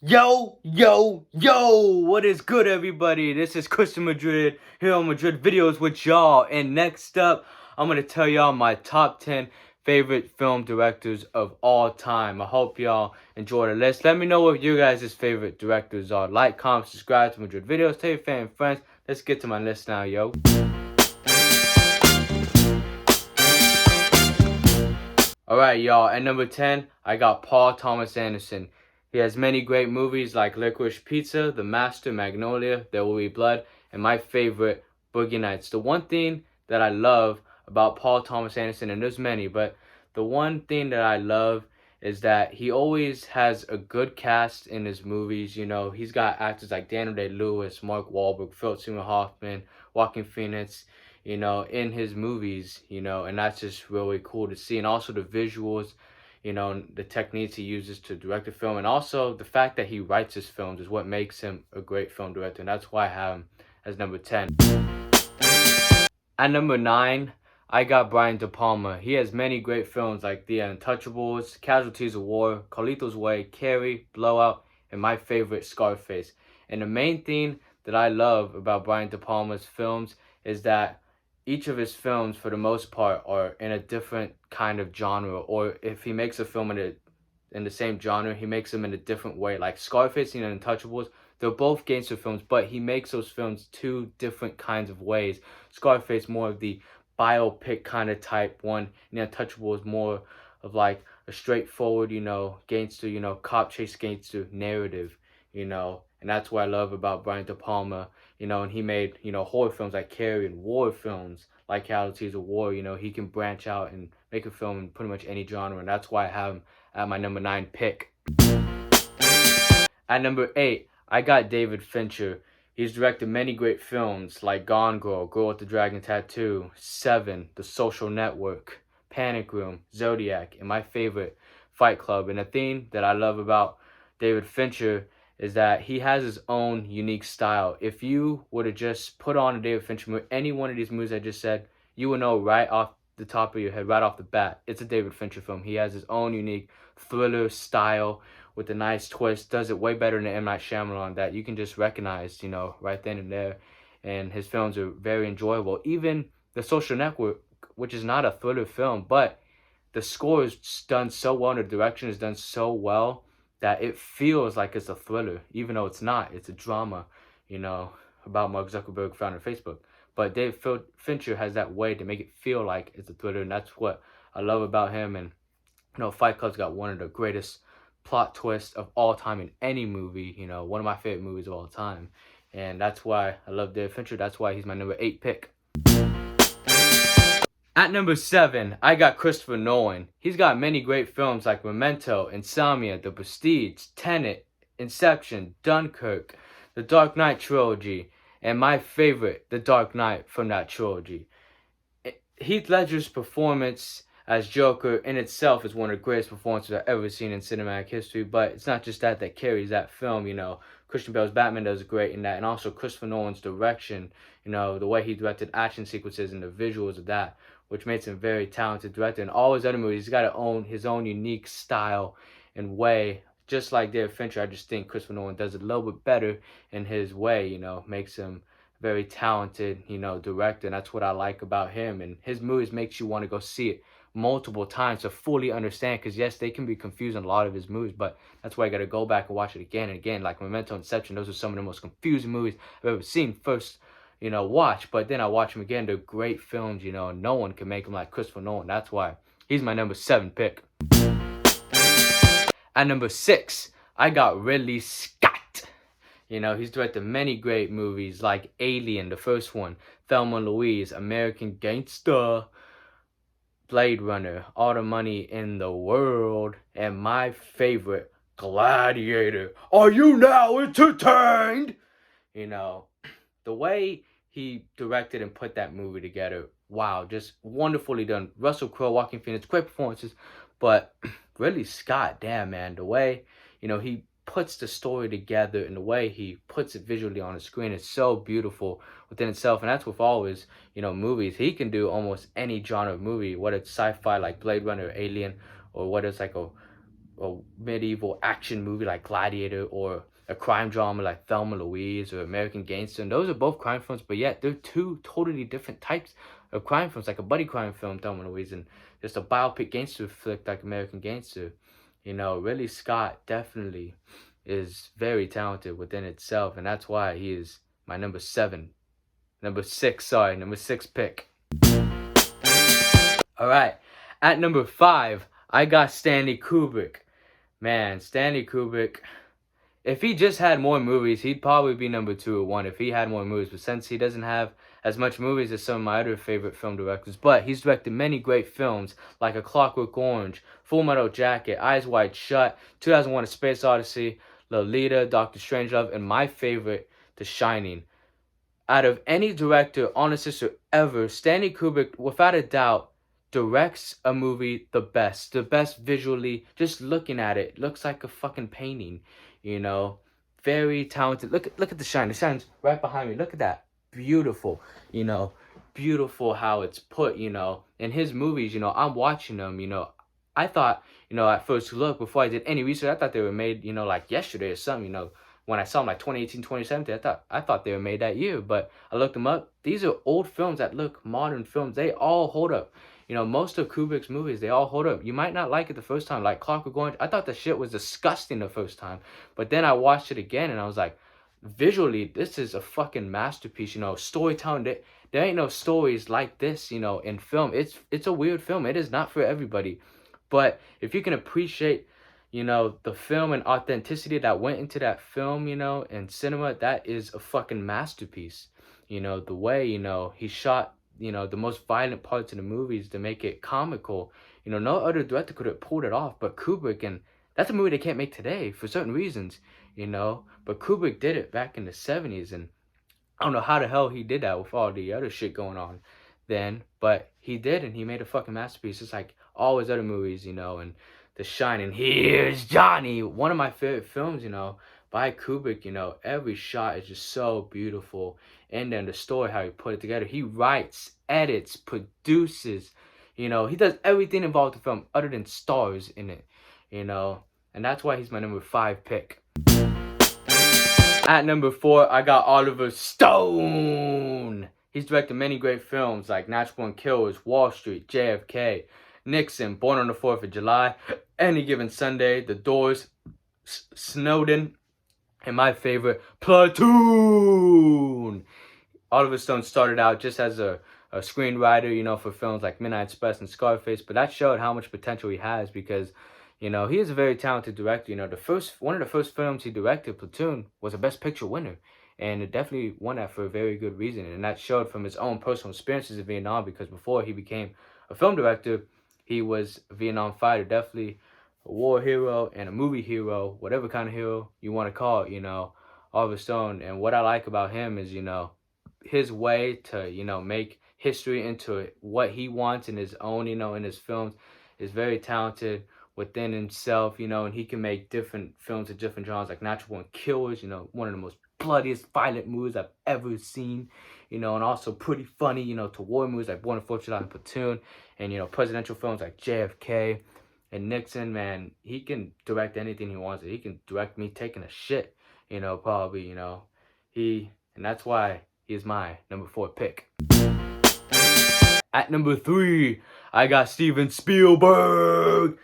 Yo, what is good, everybody? This is Christian Madrid here on Madrid Videos with y'all. And next up, I'm going to tell y'all my top 10 favorite film directors of all time. I hope y'all enjoy the list. Let me know what your guys' favorite directors are. Like, comment, subscribe to Madrid Videos. Tell your family and friends. Let's get to my list now, yo. Alright, y'all. At number 10, I got Paul Thomas Anderson. He has many great movies like Licorice Pizza, The Master, Magnolia, There Will Be Blood, and my favorite, Boogie Nights. The one thing that I love about Paul Thomas Anderson, and there's many, but the one thing that I love is that he always has a good cast in his movies. You know, he's got actors like Daniel Day-Lewis, Mark Wahlberg, Philip Seymour Hoffman, Joaquin Phoenix, you know, in his movies, you know, and that's just really cool to see. And also the visuals, you know, the techniques he uses to direct a film, and also the fact that he writes his films is what makes him a great film director, and that's why I have him as number 10. At number 9, I got Brian De Palma. He has many great films like The Untouchables, Casualties of War, Carlito's Way, Carrie, Blowout, and my favorite, Scarface. And the main thing that I love about Brian De Palma's films is that each of his films, for the most part, are in a different kind of genre. Or if he makes a film in the same genre, he makes them in a different way. Like Scarface and Untouchables, they're both gangster films, but he makes those films two different kinds of ways. Scarface more of the biopic kind of type one, and Untouchables more of like a straightforward, you know, gangster, you know, cop chase gangster narrative, you know. And that's what I love about Brian De Palma, you know, and he made, you know, horror films like Carrie and war films like Casualties of War. You know, he can branch out and make a film in pretty much any genre, and that's why I have him at my number 9 pick. At number 8, I got David Fincher. He's directed many great films like Gone Girl, Girl with the Dragon Tattoo, Seven, The Social Network, Panic Room, Zodiac, and my favorite, Fight Club. And the thing that I love about David Fincher is that he has his own unique style. If you were to just put on a David Fincher movie, any one of these movies I just said, you would know right off the top of your head, right off the bat, it's a David Fincher film. He has his own unique thriller style with a nice twist, does it way better than M. Night Shyamalan that you can just recognize, you know, right then and there. And his films are very enjoyable. Even The Social Network, which is not a thriller film, but the score is done so well and the direction is done so well that it feels like it's a thriller, even though it's not. It's a drama, you know, about Mark Zuckerberg, founder of Facebook. But David Fincher has that way to make it feel like it's a thriller, and that's what I love about him. And, you know, Fight Club's got one of the greatest plot twists of all time in any movie, you know, one of my favorite movies of all time. And that's why I love David Fincher. That's why he's my number 8 pick. At number 7, I got Christopher Nolan. He's got many great films like Memento, Insomnia, The Prestige, Tenet, Inception, Dunkirk, The Dark Knight trilogy, and my favorite, The Dark Knight from that trilogy. Heath Ledger's performance as Joker in itself is one of the greatest performances I've ever seen in cinematic history, but it's not just that carries that film, you know. Christian Bale's Batman does great in that, and also Christopher Nolan's direction, you know, the way he directed action sequences and the visuals of that, which makes him a very talented director. And all his other movies, he's got to own his own unique style and way. Just like David Fincher, I just think Christopher Nolan does it a little bit better in his way, you know, makes him very talented, you know, director. And that's what I like about him. And his movies makes you want to go see it multiple times to fully understand, because yes, they can be confusing, a lot of his movies, but that's why I got to go back and watch it again and again. Like Memento, Inception, those are some of the most confusing movies I've ever seen. First, you know, watch, but then I watch them again. They're great films, you know, and no one can make them like Christopher Nolan. That's why he's my number 7 pick. At number 6, I got Ridley Scott. You know, he's directed many great movies like Alien, the first one, Thelma and Louise, American Gangster, Blade Runner, All the Money in the World, and my favorite, Gladiator. Are you now entertained? You know, the way he directed and put that movie together, wow, just wonderfully done. Russell Crowe, Joaquin Phoenix, great performances, but Ridley Scott, damn man, the way, you know, he puts the story together and the way he puts it visually on the screen is so beautiful within itself. And that's with all his, you know, movies. He can do almost any genre of movie, whether it's sci-fi like Blade Runner or Alien, or whether it's like a a medieval action movie like Gladiator, or a crime drama like Thelma and Louise or American Gangster. And those are both crime films, but yet they're two totally different types of crime films, like a buddy crime film, Thelma and Louise, and just a biopic gangster flick like American Gangster. Ridley Scott definitely is very talented within itself, and that's why he is my number six pick. All right, at number 5, I got Stanley Kubrick. Man, Stanley Kubrick, if he just had more movies, he'd probably be number 2 or 1 if he had more movies. But since he doesn't have as much movies as some of my other favorite film directors, but he's directed many great films like A Clockwork Orange, Full Metal Jacket, Eyes Wide Shut, 2001: A Space Odyssey, Lolita, Doctor Strangelove, and my favorite, The Shining. Out of any director on this sister ever, Stanley Kubrick, without a doubt, directs a movie the best visually. Just looking at it, looks like a fucking painting, you know. Very talented. Look at The Shine. The Shine's right behind me. Look at that. Beautiful, beautiful how it's put, In his movies, I'm watching them, I thought, at first look, before I did any research, I thought they were made, like yesterday or something, when I saw them like 2018, 2017, I thought they were made that year. But I looked them up. These are old films that look modern films. They all hold up. Most of Kubrick's movies, they all hold up. You might not like it the first time. Like Clockwork Orange, I thought the shit was disgusting the first time. But then I watched it again and I was like, visually, this is a fucking masterpiece. Storytelling, there ain't no stories like this, in film. It's a weird film. It is not for everybody. But if you can appreciate the film and authenticity that went into that film, in cinema, that is a fucking masterpiece. The way, he shot, the most violent parts of the movies to make it comical. No other director could have pulled it off but Kubrick, and that's a movie they can't make today for certain reasons, But Kubrick did it back in the 70s, and I don't know how the hell he did that with all the other shit going on then, but he did, and he made a fucking masterpiece. It's like all his other movies, and The Shining, Here's Johnny, one of my favorite films, by Kubrick. Every shot is just so beautiful, and then the story, how he put it together. He writes, edits, produces, he does everything involved in the film other than stars in it, and that's why he's my number 5 pick. At number 4, I got Oliver Stone. He's directed many great films like Natural Born Killers, Wall Street, JFK, Nixon, Born on the 4th of July, Any Given Sunday, The Doors, Snowden, and my favorite, Platoon. Oliver Stone started out just as a screenwriter, for films like Midnight Express and Scarface, but that showed how much potential he has because, he is a very talented director. One of the first films he directed, Platoon, was a Best Picture winner. And it definitely won that for a very good reason. And that showed from his own personal experiences in Vietnam, because before he became a film director, he was a Vietnam fighter, definitely a war hero and a movie hero, whatever kind of hero you want to call it, Oliver Stone. And what I like about him is, his way to, make history into what he wants in his own, in his films, is very talented within himself, and he can make different films of different genres, like Natural Born Killers, one of the most bloodiest, violent movies I've ever seen, and also pretty funny, to war movies like Born on the 4th of July and Platoon, and, presidential films like JFK and Nixon. Man, he can direct anything he wants. He can direct me taking a shit, probably, and that's why he is my number 4 pick. At number 3, I got Steven Spielberg.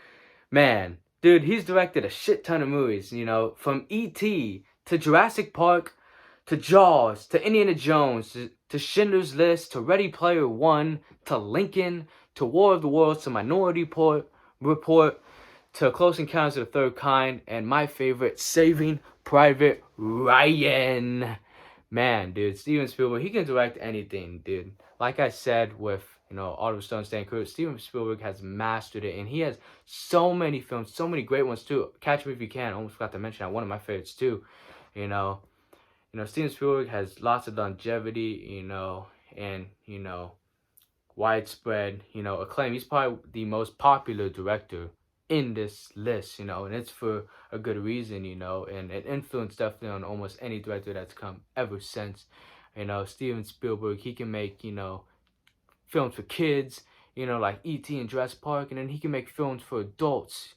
Man, dude, he's directed a shit ton of movies, from E.T. to Jurassic Park, to Jaws, to Indiana Jones, to Schindler's List, to Ready Player One, to Lincoln, to War of the Worlds, to Minority Report, to Close Encounters of the Third Kind, and my favorite, Saving Private Ryan. Man, dude, Steven Spielberg, he can direct anything, dude. Like I said with, Oliver Stone, Stanley Kubrick, Steven Spielberg has mastered it, and he has so many films, so many great ones too. Catch Me If You Can, almost forgot to mention that, one of my favorites too. Steven Spielberg has lots of longevity, and widespread, acclaim. He's probably the most popular director in this list, and it's for a good reason, and it influenced definitely on almost any director that's come ever since. Steven Spielberg, he can make, films for kids, like E.T. and Jurassic Park, and then he can make films for adults,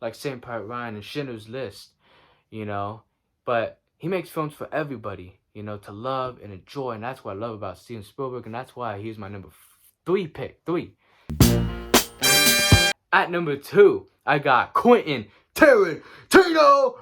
like Saving Private Ryan and Schindler's List, you know. But he makes films for everybody, you know, to love and enjoy, and that's what I love about Steven Spielberg, and that's why he's my number 3 pick. 3. At number 2, I got Quentin Tarantino.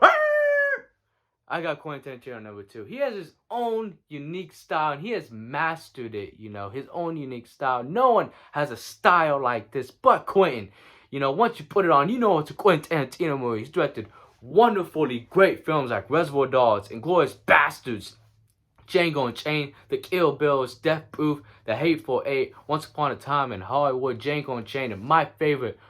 I got Quentin Tarantino number 2. He has his own unique style, and he has mastered it, you know, his own unique style. No one has a style like this but Quentin. You know, once you put it on, you know it's a Quentin Tarantino movie. He's directed wonderfully great films like Reservoir Dogs, Inglourious Bastards, Django Unchained, The Kill Bills, Death Proof, The Hateful Eight, Once Upon a Time in Hollywood, Django Unchained, and my favorite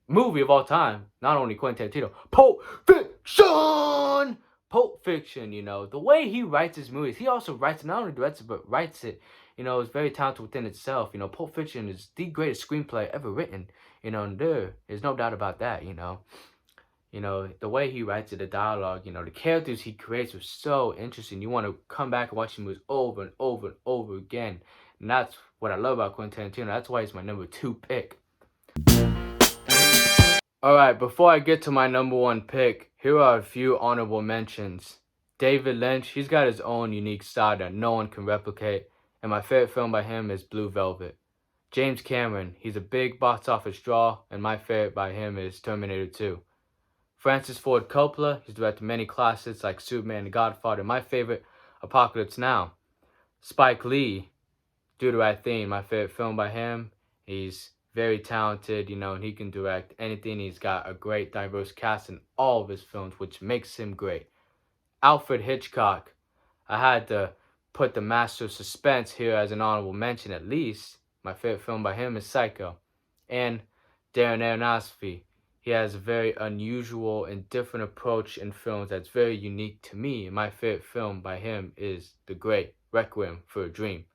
movie of all time, not only Quentin Tarantino, Pulp Fiction! Pulp Fiction, you know, the way he writes his movies, he also writes it, not only directs it, but writes it, you know, is very talented within itself. You know, Pulp Fiction is the greatest screenplay ever written, you know, and there's no doubt about that, you know. You know, the way he writes it, the dialogue, you know, the characters he creates are so interesting. You want to come back and watch the movies over and over and over again. And that's what I love about Quentin Tarantino. That's why he's my number 2 pick. Alright, before I get to my number 1 pick, here are a few honorable mentions. David Lynch, he's got his own unique style that no one can replicate, and my favorite film by him is Blue Velvet. James Cameron, he's a big box office draw, and my favorite by him is Terminator 2. Francis Ford Coppola, he's directed many classics like Superman, The Godfather, my favorite, Apocalypse Now. Spike Lee, Do the Right Thing, my favorite film by him. He's very talented, you know, and he can direct anything. He's got a great diverse cast in all of his films, which makes him great. Alfred Hitchcock, I had to put The Master of Suspense here as an honorable mention at least. My favorite film by him is Psycho. And Darren Aronofsky, he has a very unusual and different approach in films that's very unique to me. And my favorite film by him is The Great Requiem for a Dream.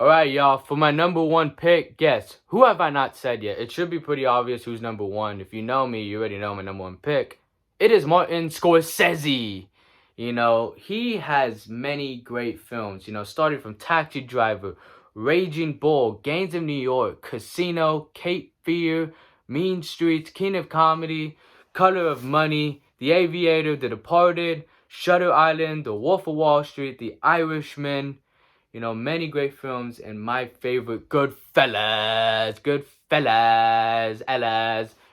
Alright, y'all, for my number 1 pick, guess, who have I not said yet? It should be pretty obvious who's number 1. If you know me, you already know my number 1 pick. It is Martin Scorsese. You know, he has many great films, you know, starting from Taxi Driver, Raging Bull, Gangs of New York, Casino, Cape Fear, Mean Streets, King of Comedy, Color of Money, The Aviator, The Departed, Shutter Island, The Wolf of Wall Street, The Irishman. You know, many great films, and my favorite, Goodfellas.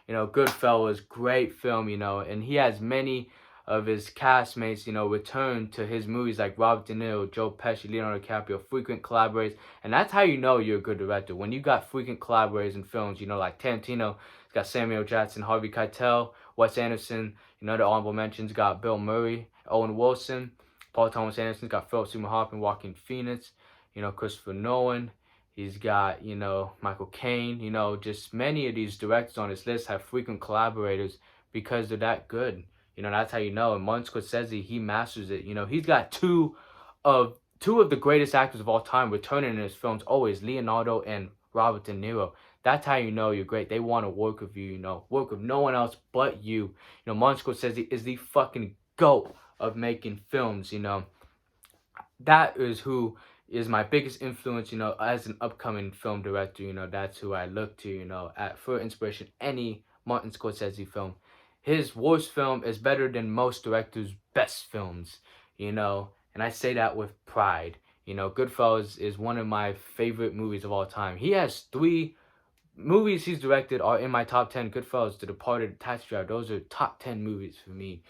You know, Goodfellas, great film, you know, and he has many of his castmates, you know, return to his movies like Robert De Niro, Joe Pesci, Leonardo DiCaprio, frequent collaborators, and that's how you know you're a good director. When you got frequent collaborators in films, you know, like Tarantino, he's got Samuel Jackson, Harvey Keitel, Wes Anderson, you know, the honorable mentions got Bill Murray, Owen Wilson, Paul Thomas Anderson's got Philip Seymour Hoffman, Joaquin Phoenix, you know, Christopher Nolan. He's got, you know, Michael Caine. You know, just many of these directors on this list have frequent collaborators because they're that good. You know, that's how you know. And Martin Scorsese, he masters it. You know, he's got two of the greatest actors of all time returning in his films always, Leonardo and Robert De Niro. That's how you know you're great. They want to work with you, you know, work with no one else but you. You know, Martin Scorsese is the fucking GOAT of making films, you know. That is who is my biggest influence, you know, as an upcoming film director. You know, that's who I look to, you know, for inspiration. Any Martin Scorsese film. His worst film is better than most directors' best films, you know, and I say that with pride. You know, Goodfellas is one of my favorite movies of all time. He has 3 movies he's directed are in my top 10. Goodfellas, The Departed, Taxi Driver. Those are top 10 movies for me,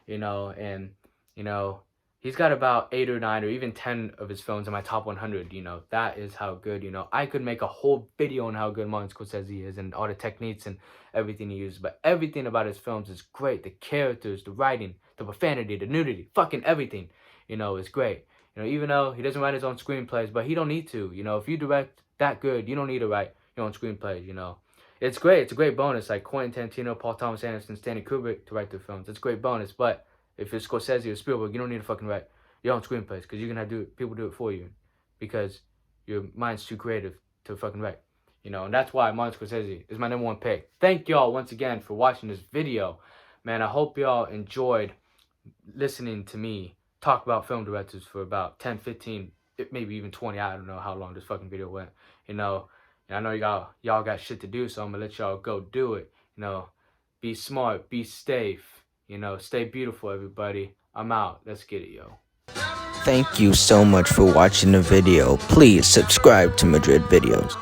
you know, and, you know, he's got about 8 or 9 or even 10 of his films in my top 100, you know. That is how good, you know. I could make a whole video on how good Martin Scorsese is and all the techniques and everything he uses. But everything about his films is great. The characters, the writing, the profanity, the nudity, fucking everything, you know, is great. You know, even though he doesn't write his own screenplays, but he don't need to. You know, if you direct that good, you don't need to write your own screenplays, you know. It's great. It's a great bonus. Like Quentin Tarantino, Paul Thomas Anderson, Stanley Kubrick to write their films. It's a great bonus. But if it's Scorsese or Spielberg, you don't need to fucking write your own screenplays because you're going to have people do it for you because your mind's too creative to fucking write. You know, and that's why Martin Scorsese is my number 1 pick. Thank y'all once again for watching this video. Man, I hope y'all enjoyed listening to me talk about film directors for about 10, 15, maybe even 20. I don't know how long this fucking video went. You know, and I know y'all got shit to do, so I'm going to let y'all go do it. be smart, be safe, stay beautiful, everybody. I'm out. Let's get it, yo. Thank you so much for watching the video. Please subscribe to Madrid Videos.